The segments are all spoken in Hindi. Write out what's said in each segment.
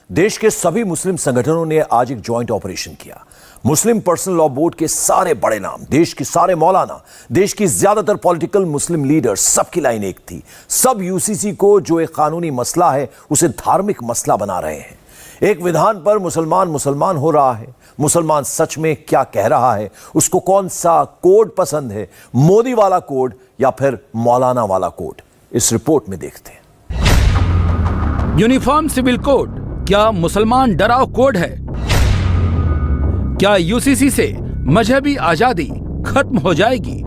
देश के सभी मुस्लिम संगठनों ने आज एक ज्वाइंट ऑपरेशन किया। मुस्लिम पर्सनल लॉ बोर्ड के सारे बड़े नाम, देश के सारे मौलाना, देश की ज्यादातर पॉलिटिकल मुस्लिम लीडर्स, सबकी लाइन एक थी। सब यूसीसी को जो एक कानूनी मसला है उसे धार्मिक मसला बना रहे हैं। एक विधान पर मुसलमान हो रहा है। मुसलमान सच में क्या कह रहा है, उसको कौन सा कोड पसंद है, मोदी वाला कोड या फिर मौलाना वाला कोड, इस रिपोर्ट में देखते हैं। यूनिफॉर्म सिविल कोड क्या मुसलमान डराव कोड है? क्या यूसीसी से मजहबी आजादी खत्म हो जाएगी?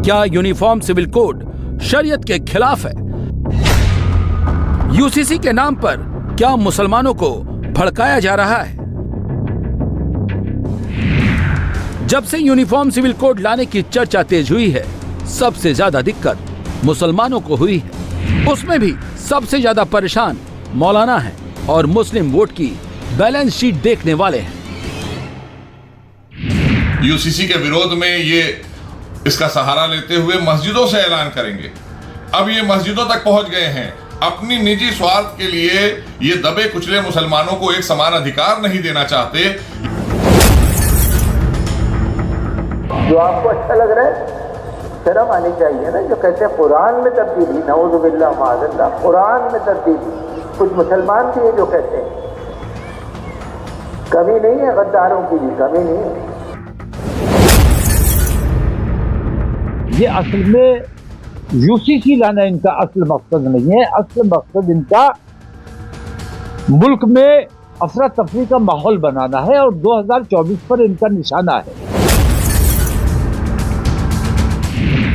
क्या यूनिफॉर्म सिविल कोड शरीयत के खिलाफ है? यूसीसी के नाम पर क्या मुसलमानों को भड़काया जा रहा है? जब से यूनिफॉर्म सिविल कोड लाने की चर्चा तेज हुई है, सबसे ज्यादा दिक्कत मुसलमानों को हुई है। उसमें भी सबसे ज्यादा परेशान मौलाना हैं और मुस्लिम वोट की बैलेंस शीट देखने वाले हैं। यूसीसी के विरोध में ये इसका सहारा लेते हुए मस्जिदों से ऐलान करेंगे। अब ये मस्जिदों तक पहुंच गए हैं। अपनी निजी स्वार्थ के लिए ये दबे कुचले मुसलमानों को एक समान अधिकार नहीं देना चाहते। जो आपको अच्छा लग रहा है, शर्म आनी चाहिए ना। जो कहते हैं कुरान में तब्दीली, नऊज़ु बिल्लाह माज़ल्लाह, कुरान में तब्दीली। कुछ मुसलमान भी है जो कहते हैं, कमी नहीं है, गद्दारों की भी कमी नहीं है। ये असल में यूसीसी लाना इनका असल मकसद नहीं है। असल मकसद इनका मुल्क में अफरा तफरी का माहौल बनाना है और 2024 पर इनका निशाना है।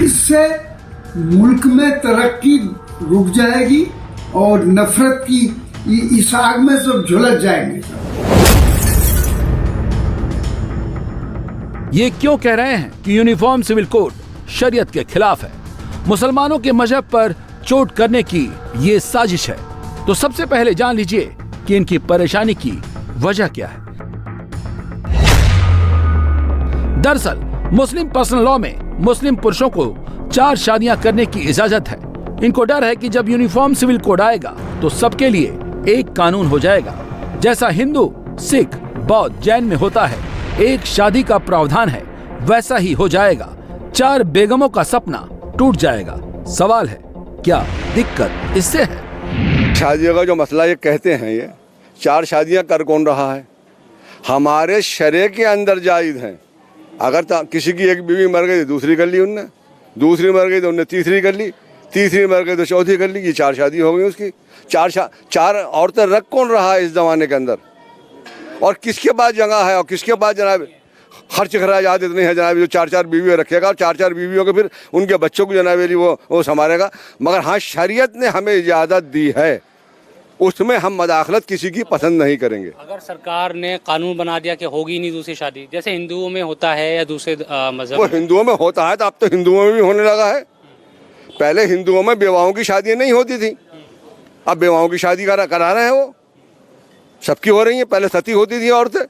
इससे मुल्क में तरक्की रुक जाएगी और नफरत की इस आग में सब झुलस जाएंगे। ये क्यों कह रहे हैं कि यूनिफॉर्म सिविल कोड शरीयत के खिलाफ है? मुसलमानों के मजहब पर चोट करने की ये साजिश है। तो सबसे पहले जान लीजिए कि इनकी परेशानी की वजह क्या है। दरअसल मुस्लिम पर्सनल लॉ में मुस्लिम पुरुषों को 4 शादियां करने की इजाजत है। इनको डर है कि जब यूनिफॉर्म सिविल कोड आएगा तो सबके लिए एक कानून हो जाएगा। जैसा हिंदू, सिख, बौद्ध, जैन में होता है, एक शादी का प्रावधान है, वैसा ही हो जाएगा। 4 बेगमों का सपना टूट जाएगा। सवाल है, क्या दिक्कत इससे है? शादियों का जो मसला ये कहते हैं, ये 4 शादियां कर कौन रहा है? हमारे शरीयत के अंदर जायज़ हैं। अगर किसी की एक बीवी मर गई तो दूसरी कर ली उनने, दूसरी मर गई तो उनने तीसरी कर ली, तीसरी मर गई तो चौथी कर ली। ये 4 शादी हो गई उसकी। 4 औरतें रख कौन रहा है इस जमाने के अंदर? और किसके पास जगह है और किसके पास जनाब खर्च खराजात इतने हैं जनाब जो 4 बीवियाँ रखेगा और 4 बीवियों के फिर उनके बच्चों को जनाब वो संभालेगा। मगर हाँ, शरीयत ने हमें इजाज़त दी है, उसमें हम मदाखलत किसी की पसंद नहीं करेंगे। अगर सरकार ने कानून बना दिया कि होगी नहीं दूसरी शादी, जैसे हिंदुओं में होता है या दूसरे मजहब, वो हिंदुओं में होता है तो अब तो हिंदुओं में भी होने लगा है। पहले हिंदुओं में बेवाओं की शादियाँ नहीं होती थी, अब बेवाओं की शादी करा रहे हैं। वो सबकी हो रही है। पहले सती होती थी औरतें,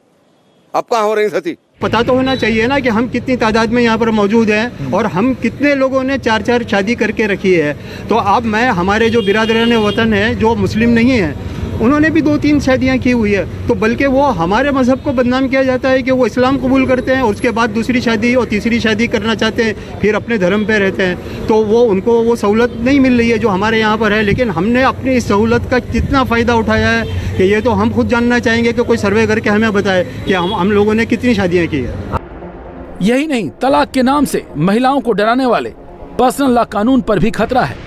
अब कहाँ हो रही सती? पता तो होना चाहिए ना कि हम कितनी तादाद में यहाँ पर मौजूद हैं और हम कितने लोगों ने 4 शादी करके रखी है। तो अब मैं, हमारे जो बिरादरान वतन है जो मुस्लिम नहीं है, उन्होंने भी 2-3 शादियाँ की हुई है। तो बल्कि वो हमारे मज़हब को बदनाम किया जाता है कि वो इस्लाम कबूल करते हैं और उसके बाद दूसरी शादी और तीसरी शादी करना चाहते हैं, फिर अपने धर्म पे रहते हैं। तो वो उनको वो सहूलत नहीं मिल रही है जो हमारे यहाँ पर है। लेकिन हमने अपनी इस सहूलत का कितना फ़ायदा उठाया है कि ये तो हम खुद जानना चाहेंगे कि कोई सर्वे करके हमें बताए कि हम लोगों ने कितनी शादियाँ की है। यही नहीं, तलाक के नाम से महिलाओं को डराने वाले पर्सनल लॉ कानून पर भी खतरा है।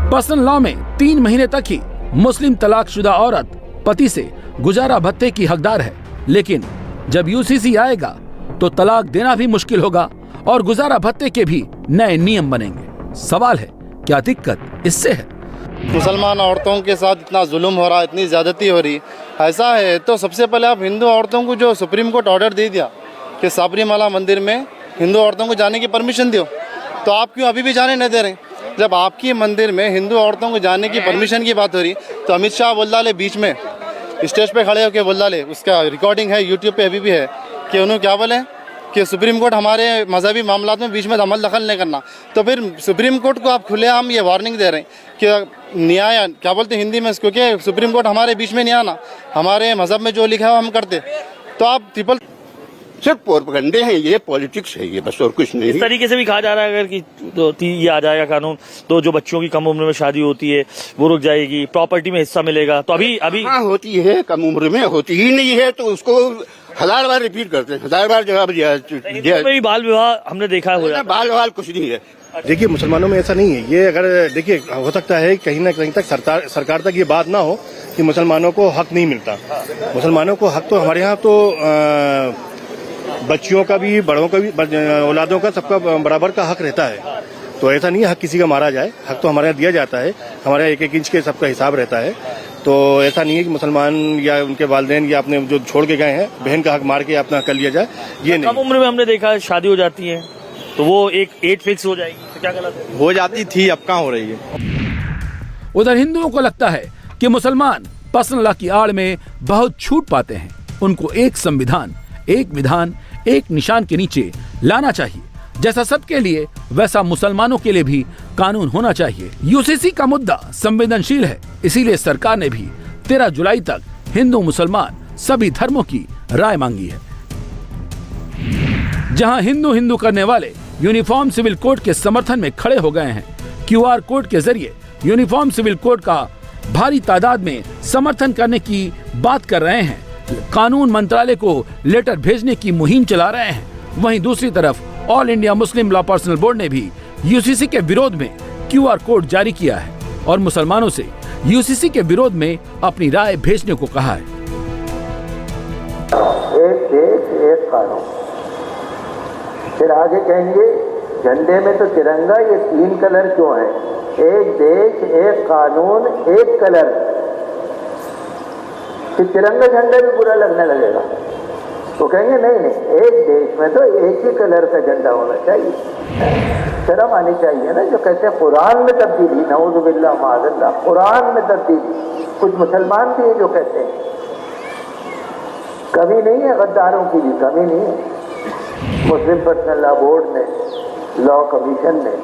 पर्सनल लॉ में 3 महीने तक ही मुस्लिम तलाकशुदा औरत पति से गुजारा भत्ते की हकदार है। लेकिन जब यूसीसी आएगा तो तलाक देना भी मुश्किल होगा और गुजारा भत्ते के भी नए नियम बनेंगे। सवाल है, क्या दिक्कत इससे है? मुसलमान औरतों के साथ इतना जुल्म हो रहा है, इतनी ज्यादती हो रही, ऐसा है तो सबसे पहले आप हिंदू औरतों को, जो सुप्रीम कोर्ट ऑर्डर दे दिया कि सबरीमाला मंदिर में हिंदू औरतों को जाने की परमिशन दो, तो आप क्यों अभी भी जाने नहीं दे रहे? जब आपकी मंदिर में हिंदू औरतों को जाने की परमिशन की बात हो रही तो अमित शाह बोल डाले बीच में, स्टेज पे खड़े होकर बोल डाले, उसका रिकॉर्डिंग है यूट्यूब पे अभी भी है, कि उन्होंने क्या बोले कि सुप्रीम कोर्ट हमारे मजहबी मामलात में बीच में अमल दखल नहीं करना, तो फिर सुप्रीम कोर्ट को आप खुलेआम ये वार्निंग दे रहे हैं कि न्याय क्या बोलते हैं हिंदी में, क्योंकि सुप्रीम कोर्ट हमारे बीच में नहीं आना, हमारे मजहब में जो लिखा है वो हम करते। तो आप ट्रिपल सिर्फ प्रोपेगेंडे हैं, ये पॉलिटिक्स है ये, बस और कुछ नहीं। इस तरीके से भी कहा जा रहा है अगर कि ये आ जाएगा कानून तो जो बच्चों की कम उम्र में शादी होती है वो रुक जाएगी, प्रॉपर्टी में हिस्सा मिलेगा। तो अभी हाँ होती है, कम उम्र में होती ही नहीं है, तो उसको 1000 बार रिपीट करते हैं, 1000 बार जवाब दिया। बाल विवाह हमने देखा है, बाल विवाह कुछ नहीं है। देखिए मुसलमानों में ऐसा नहीं है, ये अगर देखिए हो सकता है कहीं ना कहीं तक सरकार तक ये बात ना हो कि मुसलमानों को हक नहीं मिलता। मुसलमानों को हक तो हमारे यहाँ तो बच्चियों का भी, बड़ों का भी, औलादों का, सबका बराबर का हक रहता है। तो ऐसा नहीं है हक किसी का मारा जाए, हक तो हमारे यहाँ दिया जाता है, हमारे 1-1 इंच के सबका हिसाब रहता है। तो ऐसा नहीं है कि मुसलमान या उनके वालिदैन या अपने जो छोड़ के गए हैं बहन का हक मार के अपना कर लिया जाए, ये नहीं। कम उम्र में हमने देखा है शादी हो जाती है तो वो एक एज फिक्स हो जाएगी, तो क्या गलत है? हो जाती थी, अब कहाँ हो रही है। उधर हिंदुओं को लगता है कि मुसलमान पर्सनल लॉ की आड़ में बहुत छूट पाते हैं। उनको एक संविधान, एक विधान, एक निशान के नीचे लाना चाहिए। जैसा सबके लिए वैसा मुसलमानों के लिए भी कानून होना चाहिए। यूसीसी का मुद्दा संवेदनशील है, इसीलिए सरकार ने भी 13 जुलाई तक हिंदू मुसलमान सभी धर्मों की राय मांगी है। जहां हिंदू हिंदू करने वाले यूनिफॉर्म सिविल कोड के समर्थन में खड़े हो गए हैं, QR कोड के जरिए यूनिफॉर्म सिविल कोड का भारी तादाद में समर्थन करने की बात कर रहे हैं, कानून मंत्रालय को लेटर भेजने की मुहिम चला रहे हैं, वहीं दूसरी तरफ all India Muslim law personal board ने भी यूसीसी के विरोध में QR कोड जारी किया है और मुसलमानों से यूसीसी के विरोध में अपनी राय भेजने को कहा है। एक देश एक कानून, फिर आगे कहेंगे झंडे में तो तिरंगा, ये 3 कलर क्यों है? एक देश एक कानून एक कलर, फिर तिरंगा झंडा भी बुरा लगने लगेगा। तो कहेंगे नहीं नहीं, एक देश में तो एक ही कलर का झंडा होना चाहिए। शर्म आनी चाहिए ना, जो कहते हैं कुरान में तब्दीली, नऊज़ु बिल्लाह माज़ल्लाह, कुरान में तब्दीली। कुछ मुसलमान भी हैं जो कहते हैं, कमी नहीं है, गद्दारों की भी कमी नहीं है। मुस्लिम पर्सनल लॉ बोर्ड ने, लॉ कमीशन ने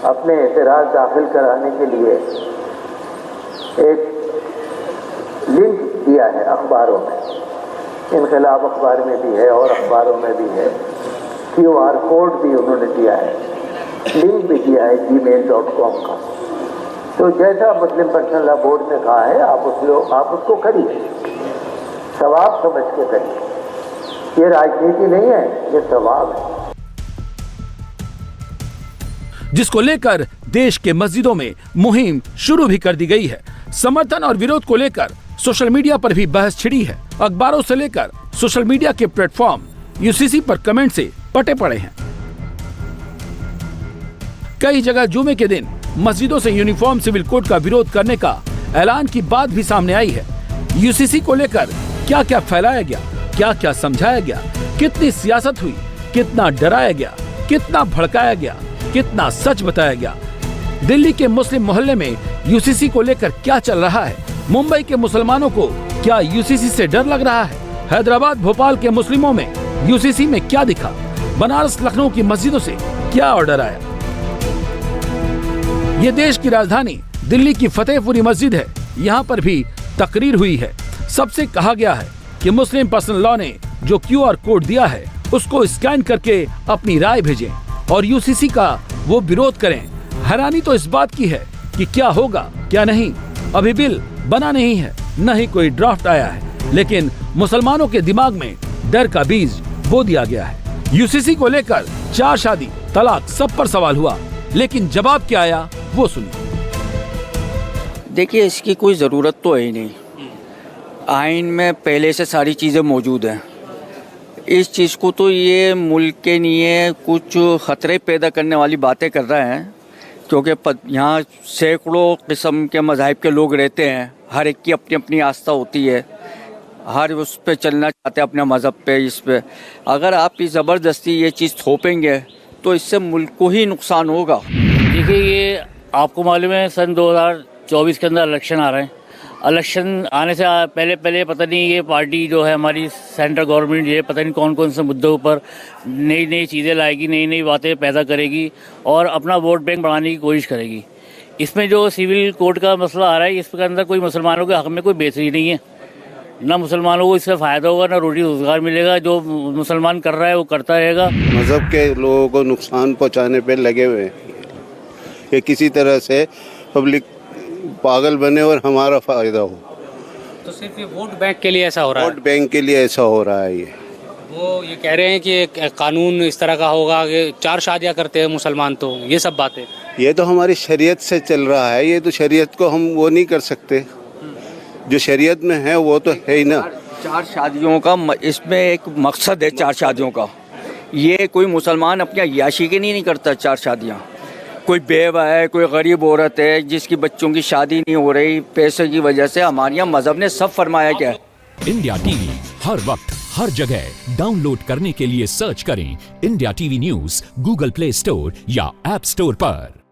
अपने एतराज़ दाखिल कराने के लिए एक लिंक दिया है अखबारों में, इनकलाब अखबार में भी है और अखबारों में भी है, QR कोड भी उन्होंने दिया है, लिंक भी दिया है gmail.com का। तो जैसा मुस्लिम पर्सनल लॉ बोर्ड ने कहा है आप उसको करिए, सवाब समझ के करिए। ये राजनीति नहीं है, ये सवाब है, जिसको लेकर देश के मस्जिदों में मुहिम शुरू भी कर दी गई है। समर्थन और विरोध को लेकर सोशल मीडिया पर भी बहस छिड़ी है। अखबारों से लेकर सोशल मीडिया के प्लेटफॉर्म यूसीसी पर कमेंट से पटे पड़े हैं। कई जगह जुमे के दिन मस्जिदों से यूनिफॉर्म सिविल कोड का विरोध करने का ऐलान की बात भी सामने आई है। यूसीसी को लेकर क्या क्या फैलाया गया, क्या क्या समझाया गया, कितनी सियासत हुई, कितना डराया गया, कितना भड़काया गया, कितना सच बताया गया। दिल्ली के मुस्लिम मोहल्ले में यूसीसी को लेकर क्या चल रहा है? मुंबई के मुसलमानों को क्या यूसीसी से डर लग रहा है? हैदराबाद भोपाल के मुस्लिमों में यूसीसी में क्या दिखा? बनारस लखनऊ की मस्जिदों से क्या ऑर्डर आया? ये देश की राजधानी दिल्ली की फतेहपुरी मस्जिद है, यहाँ पर भी तकरीर हुई है। सबसे कहा गया है कि मुस्लिम पर्सनल लॉ ने जो QR कोड दिया है उसको स्कैन करके अपनी राय भेजें और यूसीसी का वो विरोध करें। हैरानी तो इस बात की है कि क्या होगा क्या नहीं, अभी बिल बना नहीं है, न ही कोई ड्राफ्ट आया है, लेकिन मुसलमानों के दिमाग में डर का बीज बो दिया गया है। यूसीसी को लेकर 4 शादी, तलाक सब पर सवाल हुआ, लेकिन जवाब क्या आया वो सुनिए। देखिए, इसकी कोई ज़रूरत तो है ही नहीं, आइन में पहले से सारी चीज़ें मौजूद हैं। इस चीज़ को तो ये मुल्क के लिए कुछ ख़तरे पैदा करने वाली बातें कर रहे हैं, क्योंकि यहाँ सैकड़ों किस्म के मज़ाहिब के लोग रहते हैं, हर एक की अपनी अपनी आस्था होती है, हर उस पे चलना चाहते हैं अपने मज़हब पे। इस पे अगर आप इस ज़बरदस्ती ये चीज़ थोपेंगे तो इससे मुल्क को ही नुकसान होगा। देखिए, ये आपको मालूम है सन 2024 के अंदर इलेक्शन आ रहे हैं इलेक्शन आने से पहले पता नहीं ये पार्टी जो है हमारी सेंट्रल गवर्नमेंट ये पता नहीं कौन कौन से मुद्दों पर नई नई चीज़ें लाएगी, नई नई बातें पैदा करेगी और अपना वोट बैंक बढ़ाने की कोशिश करेगी। इसमें जो सिविल कोड का मसला आ रहा है, इसके अंदर कोई मुसलमानों के हक में कोई बेहतरी नहीं है। ना मुसलमानों को इससे फ़ायदा होगा, ना रोटी रोज़गार मिलेगा। जो मुसलमान कर रहा है वो करता रहेगा। मज़हब के लोगों को नुकसान पहुंचाने पे लगे हुए हैं कि किसी तरह से पब्लिक पागल बने और हमारा फ़ायदा हो। तो सिर्फ ये वोट बैंक के लिए ऐसा हो रहा है? वोट बैंक के लिए ऐसा हो रहा है। वो ये कह रहे हैं कि एक कानून इस तरह का होगा कि 4 शादियां करते हैं मुसलमान, तो ये सब बातें ये तो हमारी शरीयत से चल रहा है। ये तो शरीयत को हम वो नहीं कर सकते, जो शरीयत में है वो तो है ही ना। 4 शादियों का इसमें एक मकसद है। 4 शादियों का ये कोई मुसलमान अपनी अय्याशी के नहीं करता। 4 शादियाँ, कोई बेवा है, कोई गरीब औरत है जिसकी बच्चों की शादी नहीं हो रही पैसे की वजह से, हमारे यहाँ मजहब ने सब फरमाया क्या है। इंडिया टीवी हर वक्त हर जगह डाउनलोड करने के लिए सर्च करें India TV news Google play store या ऐप स्टोर पर।